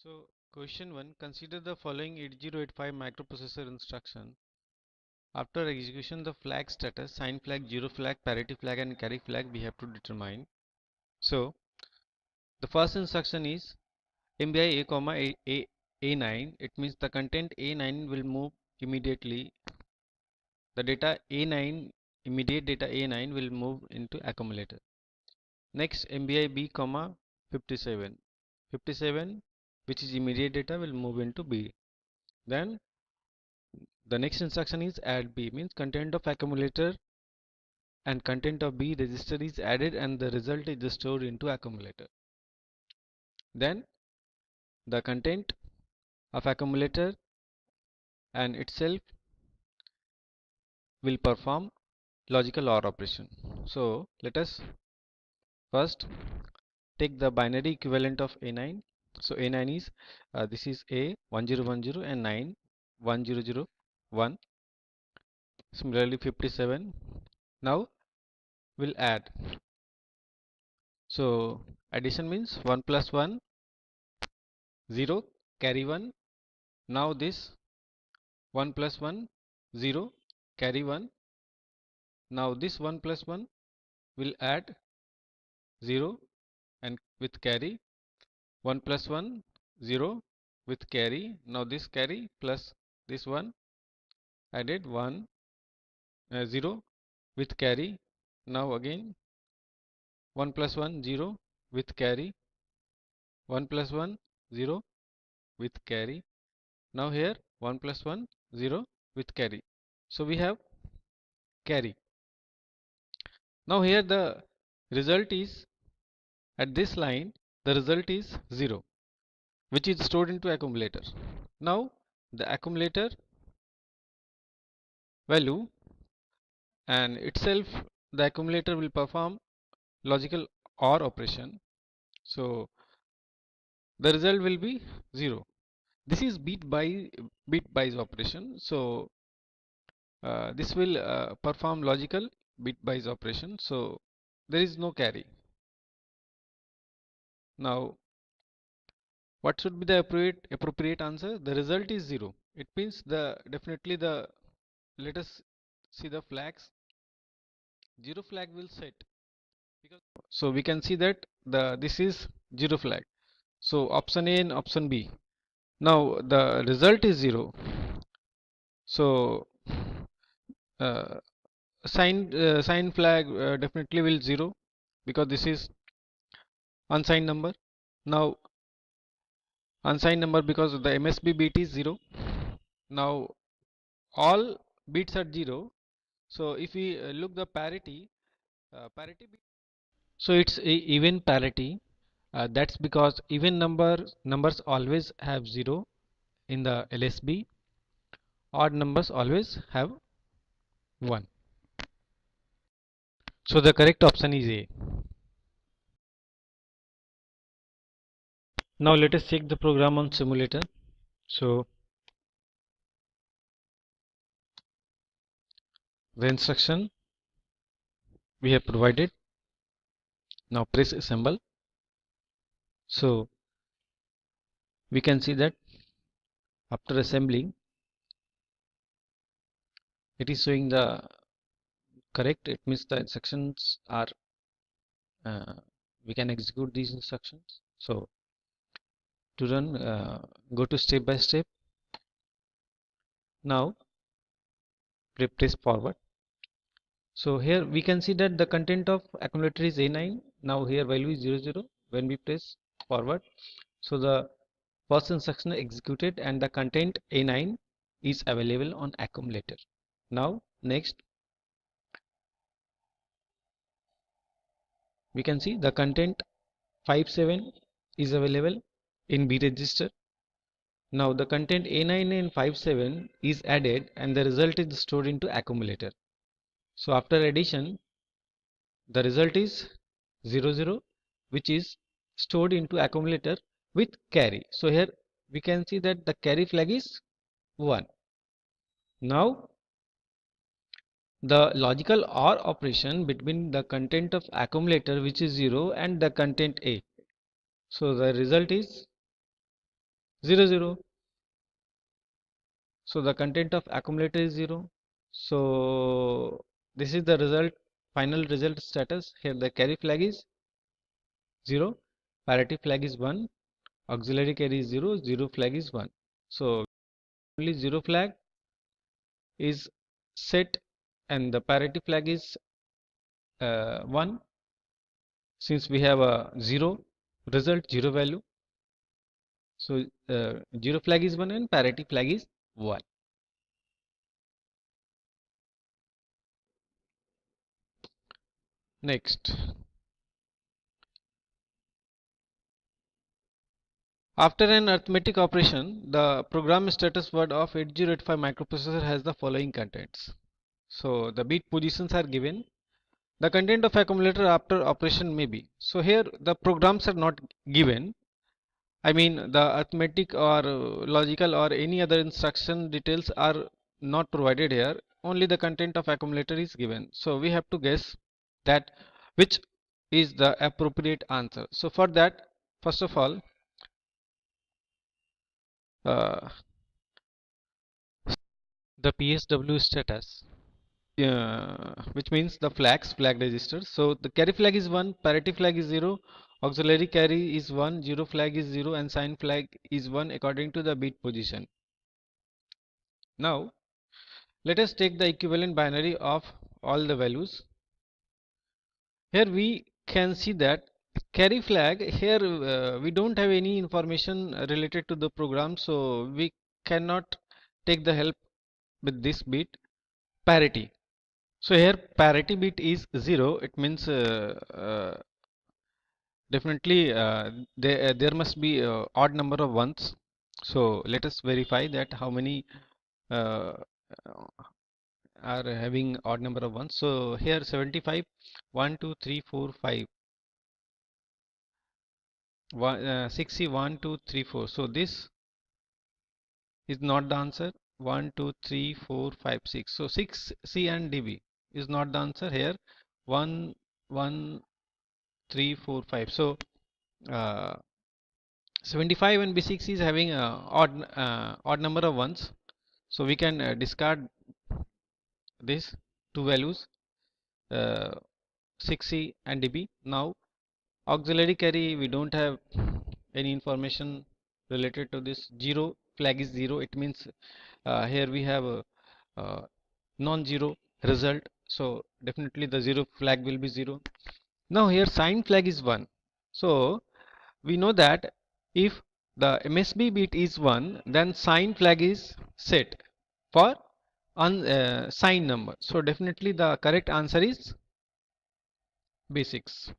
So, question 1. Consider the following 8085 microprocessor instruction. After execution, the flag status, sign flag, zero flag, parity flag and carry flag we have to determine. So, the first instruction is MBI A, comma A9. It means the content A9 will move immediately. The data A9, immediate data A9 will move into accumulator. Next, MBI B, comma 57. 57, which is immediate data, will move into B. Then the next instruction is add B, means content of accumulator and content of B register is added and the result is stored into accumulator. Then the content of accumulator and itself will perform logical OR operation. So let us first take the binary equivalent of A9. So A9 is this is A 1010 and 9 1001. Similarly 57. Now we'll add. So addition means 1 plus 1 0 carry 1. Now this 1 plus 1 0 carry 1. Now this 1 plus 1 will add 0 and with carry 1 plus 1 0 with carry. Now this carry plus this 1 added 1 0 with carry. Now again 1 plus 1 0 with carry, 1 plus 1 0 with carry. Now here 1 plus 1 0 with carry. So we have carry. Now here the result is, at this line the result is 0, which is stored into accumulator. Now the accumulator value and itself, the accumulator will perform logical OR operation. So the result will be 0. This is bitwise operation. So this will perform logical bitwise operation. So there is no carry. Now what should be the appropriate answer? The result is 0. It means definitely let us see the flags. 0 flag will set, because so we can see that this is 0 flag. So option A and option B. Now the result is 0. So sign flag definitely will 0, because this is unsigned number. Now unsigned number, because the MSB bit is 0. Now all bits are 0. So if we look the parity bit, so it's a even parity. That's because even numbers always have 0 in the LSB. Odd numbers always have 1. So the correct option is A. Now let us check the program on simulator. So the instruction we have provided. Now press assemble. So we can see that after assembling, it is showing the correct. It means the instructions are we can execute these instructions. So to run, go to step by step. Now press forward. So here we can see that the content of accumulator is A9. Now here value is 00 when we press forward. So the first instruction executed and the content A9 is available on accumulator. Now next we can see the content 57 is available in B register. Now the content A9 and 57 is added and the result is stored into accumulator. So after addition, the result is 00, which is stored into accumulator with carry. So here we can see that the carry flag is 1. Now the logical OR operation between the content of accumulator, which is 0, and the content A. So the result is 0 0. So the content of accumulator is 0. So this is the result, final result status. Here the carry flag is 0, parity flag is 1, auxiliary carry is 0, 0 flag is 1. So only 0 flag is set and the parity flag is 1. Since we have a 0 result, 0 value, so 0 flag is 1 and parity flag is 1. Next, after an arithmetic operation, the program status word of 8085 microprocessor has the following contents. So the bit positions are given. The content of accumulator after operation may be. So here the programs are not given. I mean the arithmetic or logical or any other instruction details are not provided here. Only the content of accumulator is given. So we have to guess that which is the appropriate answer. So for that, first of all, uh, the PSW status, which means the flag register. So the carry flag is 1, parity flag is 0, auxiliary carry is 1, 0 flag is 0 and sign flag is 1 according to the bit position. Now let us take the equivalent binary of all the values. Here we can see that carry flag, here we don't have any information related to the program, so we cannot take the help with this bit. Parity, so here parity bit is 0. It means definitely there must be odd number of ones. So let us verify that how many uh, are having odd number of ones. So here 75, 1 2 3 4 5, 60, 1 2 3 4. So this is not the answer. 1 2 3 4 5 6. So 6 C and DB is not the answer here. 1 1 3 4 5. So uh, 75 and B6 is having odd number of ones. So we can discard this two values, uh, 6C and DB. Now auxiliary carry, we don't have any information related to this. 0 flag is 0. It means here we have a non-zero result. So definitely the 0 flag will be 0. Now here sign flag is 1. So we know that if the MSB bit is 1, then sign flag is set for sign number. So definitely the correct answer is B6.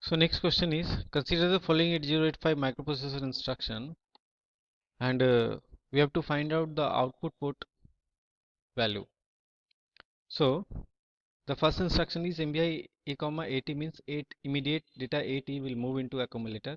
So next question is, consider the following 8085 microprocessor instruction and we have to find out the output port value. So the first instruction is MBI A comma 80 means 8 immediate data 80 will move into accumulator.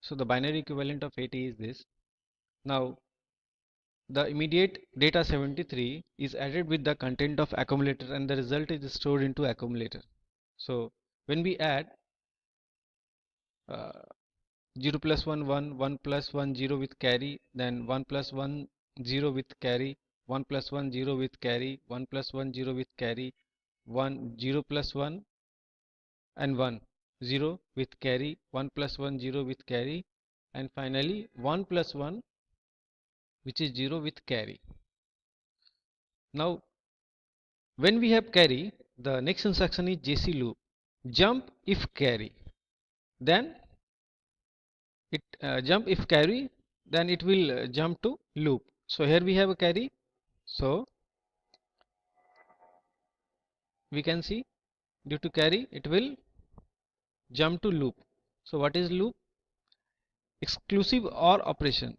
So the binary equivalent of 80 is this. Now the immediate data 73 is added with the content of accumulator and the result is stored into accumulator. So when we add uh, 0 plus 1 1, 1 plus 1 0 with carry, then 1 plus 1 0 with carry, 1 plus 1 0 with carry, 1 plus 1 0 with carry, 1 0 plus 1 and 1 0 with carry, 1 plus 1 0 with carry, and finally 1 plus 1 which is 0 with carry. Now when we have carry, the next instruction is JC loop, jump if carry, then it jump if carry, then it will jump to loop. So here we have a carry, so we can see due to carry it will jump to loop. So what is loop? Exclusive OR operation.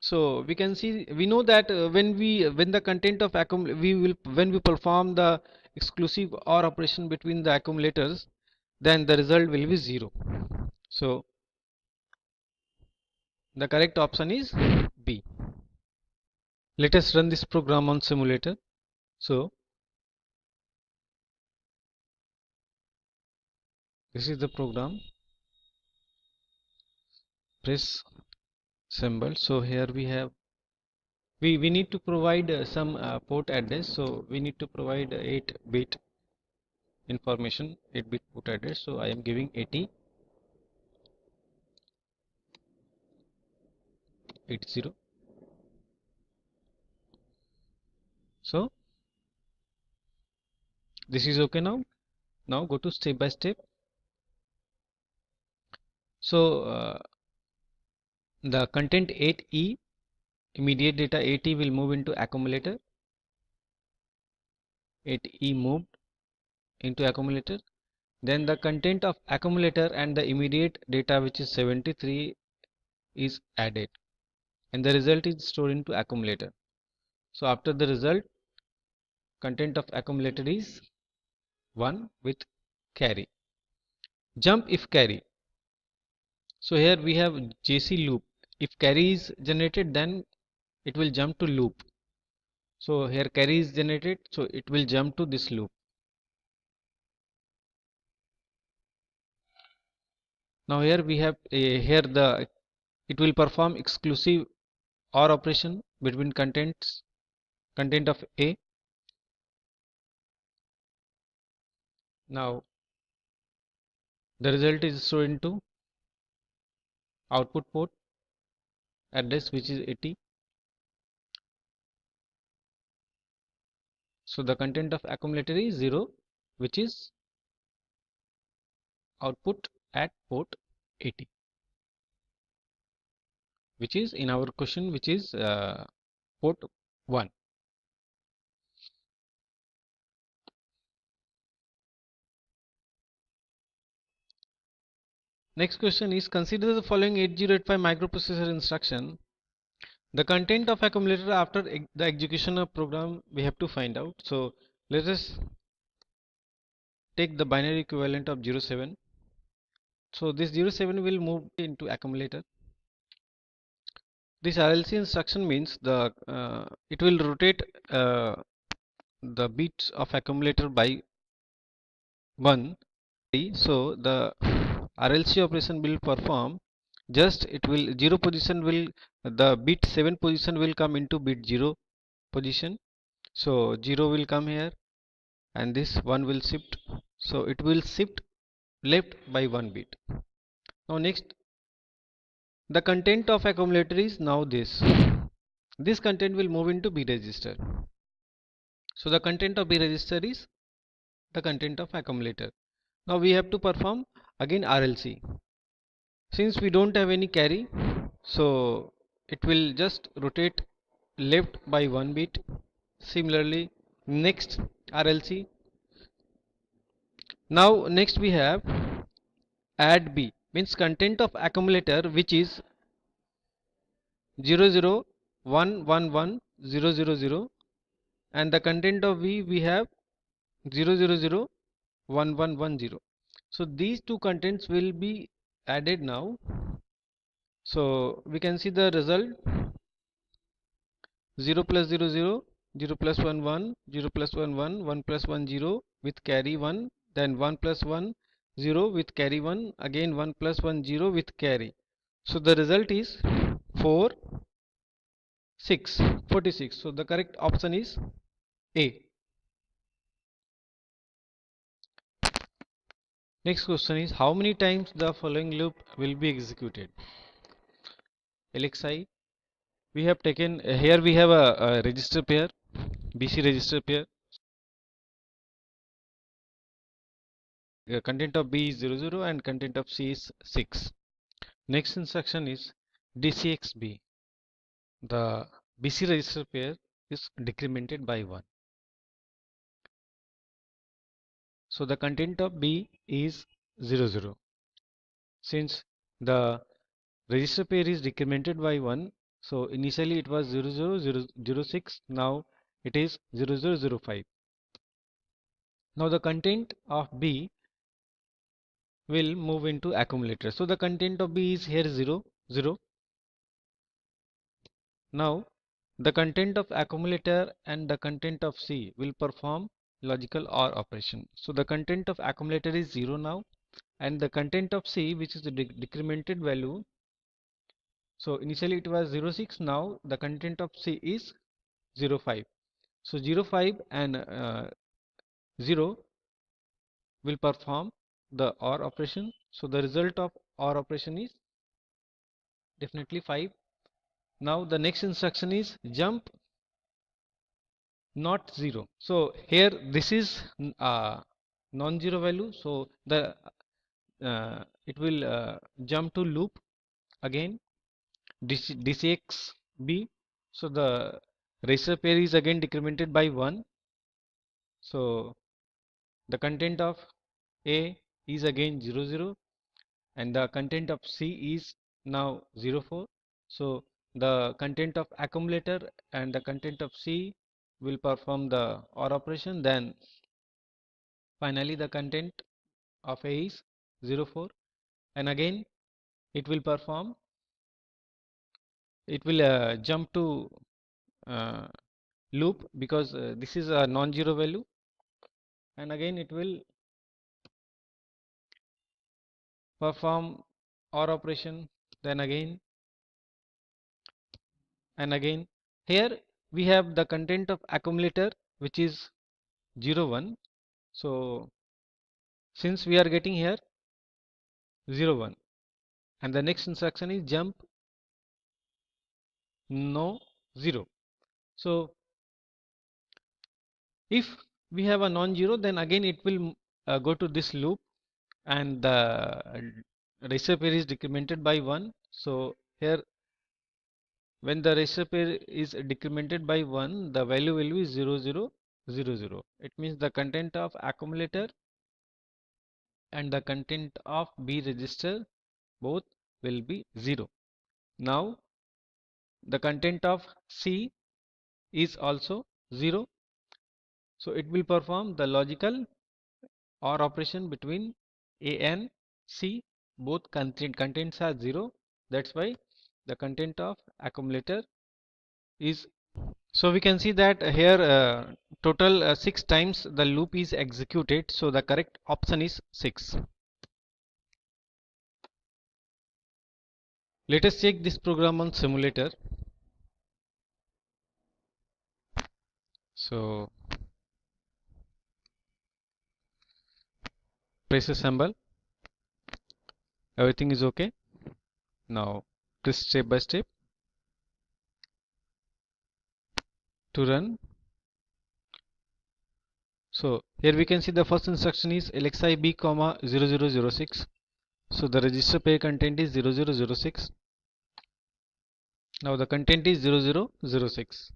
So we can see, we know that when the content of when we perform the exclusive OR operation between the accumulators, then the result will be 0. So the correct option is B. Let us run this program on simulator. So this is the program. press symbol. So here we have we need to provide some port address, so we need to provide 8-bit information, 8-bit port address. So I am giving 80 80. So this is okay now. Now go to step by step. So the content 8E, immediate data 8E will move into accumulator. 8E moved into accumulator. Then the content of accumulator and the immediate data, which is 73, is added, and the result is stored into accumulator. So after the result, content of accumulator is 1 with carry. Jump if carry. So here we have JC loop. If carry is generated, then it will jump to loop. So here carry is generated, so it will jump to this loop. Now here we have here it will perform exclusive OR operation between content of A. Now the result is stored into output port address, which is 80. So the content of accumulator is 0, which is output at port 80, which is in our question, which is port 1. Next question is, consider the following 8085 microprocessor instruction. The content of accumulator after the execution of program we have to find out. So let us take the binary equivalent of 07. So this 07 will move into accumulator. This RLC instruction means it will rotate the bits of accumulator by 1. So the RLC operation will perform, just it will 0 position will, the bit 7 position will come into bit 0 position. So 0 will come here and this 1 will shift. So it will shift left by 1 bit. Now next, the content of accumulator is now this. This content will move into B register. So the content of B register is the content of accumulator. Now we have to perform again RLC. Since we don't have any carry, so it will just rotate left by 1 bit. Similarly, next RLC. Now next we have add B, means content of accumulator, which is 001110000, and the content of V we have 0001110. So these two contents will be added now. So we can see the result: 0 plus 0 0, 0 plus 1 1, 0 plus 1 1, 1 plus 1 0 with carry 1, then 1 plus 1 0 with carry 1, again 1 plus 1 0 with carry. So the result is 4 6 46. So the correct option is A. Next question is, how many times the following loop will be executed? LXI, we have taken here we have a register pair, BC register pair. Content of B is 00 and content of C is 6. Next instruction is DCXB. The BC register pair is decremented by 1. So the content of B is 00. Since the register pair is decremented by 1, so initially it was 00006, now it is 0005. Now the content of B will move into accumulator. So the content of B is here 0 0. Now the content of accumulator and the content of C will perform logical OR operation. So the content of accumulator is 0 now, and the content of C, which is the decremented value, So initially it was 0.6. Now the content of C is 0.5. So 0.5 and 0 will perform the OR operation. So the result of OR operation is definitely 5. Now the next instruction is jump not 0. So here this is non-zero value. So the it will jump to loop again DCX B. So the register pair is again decremented by 1. So the content of A is again 0 0, and the content of C is now 0 4. So the content of accumulator and the content of C will perform the OR operation. Then finally the content of A is 0 4, and again it will perform, it will jump to uh, loop because this is a non-zero value, and again it will perform OR operation, then again and again. Here we have the content of accumulator which is 0 1. So since we are getting here 0 1, and the next instruction is jump no 0. So if we have a non-zero, then again it will go to this loop, and the register pair is decremented by 1. So here when the register pair is decremented by 1, the value will be 0 0 0 0. It means the content of accumulator and the content of B register both will be 0. Now the content of C is also 0. So it will perform the logical OR operation between A and C. Both contents are 0. That's why the content of accumulator is. So we can see that here total 6 times the loop is executed. So the correct option is 6. Let us check this program on simulator. So press assemble. Everything is okay. Now press step by step to run. So here we can see the first instruction is LXI B, 0006. So the register pair content is 0006. Now the content is 0006.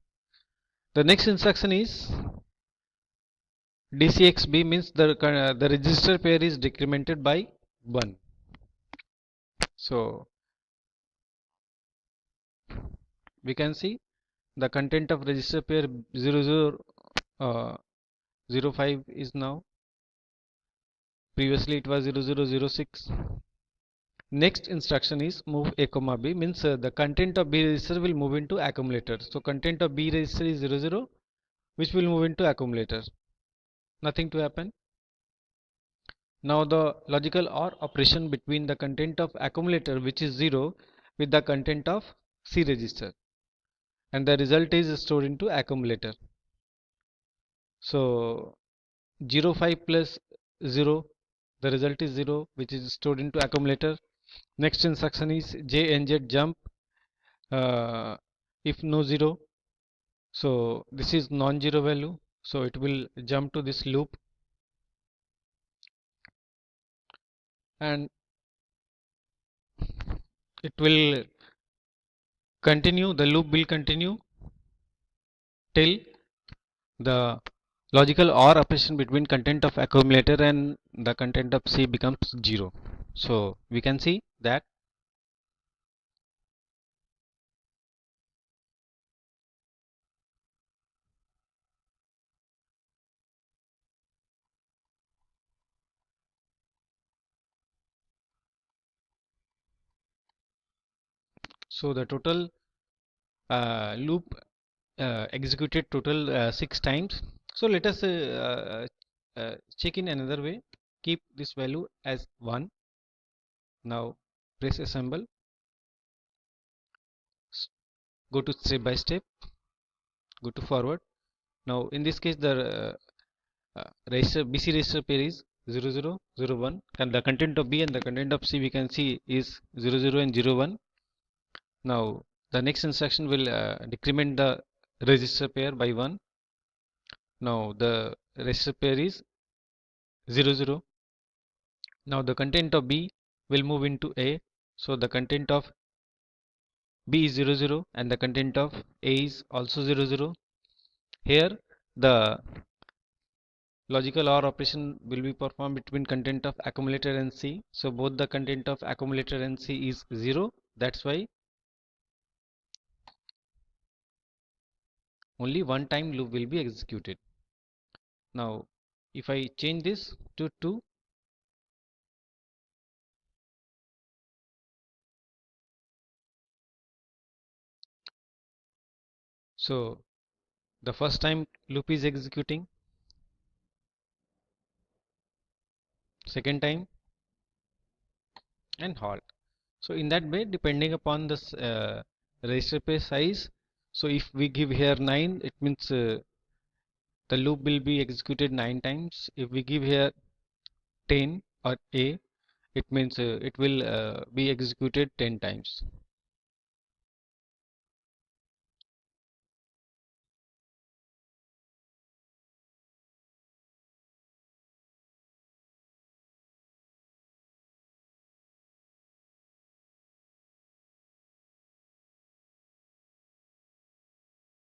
The next instruction is DCXB, means the register pair is decremented by 1. So we can see the content of register pair 0005 is now. Previously it was 0006. Next instruction is move A comma B, means the content of B register will move into accumulator. So content of B register is 00, which will move into accumulator. Nothing to happen. Now the logical OR operation between the content of accumulator, which is 0, with the content of C register, and the result is stored into accumulator. So 05 plus 0, the result is 0, which is stored into accumulator. Next instruction is JNZ jump if no 0. So this is non-zero value, so it will jump to this loop, and it will continue, the loop will continue till the logical OR operation between content of accumulator and the content of C becomes 0. So we can see that so the total loop executed total 6 times. So let us check in another way. Keep this value as 1. Now press assemble. go to step by step, go to forward. Now in this case the register BC register pair is 0001, and the content of B and the content of C we can see is 00 and 01. Now the next instruction will decrement the register pair by 1. Now the register pair is 00. Now the content of B will move into A, so the content of B is 00 and the content of A is also 00. Here the logical OR operation will be performed between content of accumulator and C. So both the content of accumulator and C is 0. That's why only one time loop will be executed. Now if I change this to 2, so the first time loop is executing, second time, and halt. So in that way, depending upon this register pair size, so if we give here 9, it means the loop will be executed 9 times. If we give here 10 or A, it means it will be executed 10 times.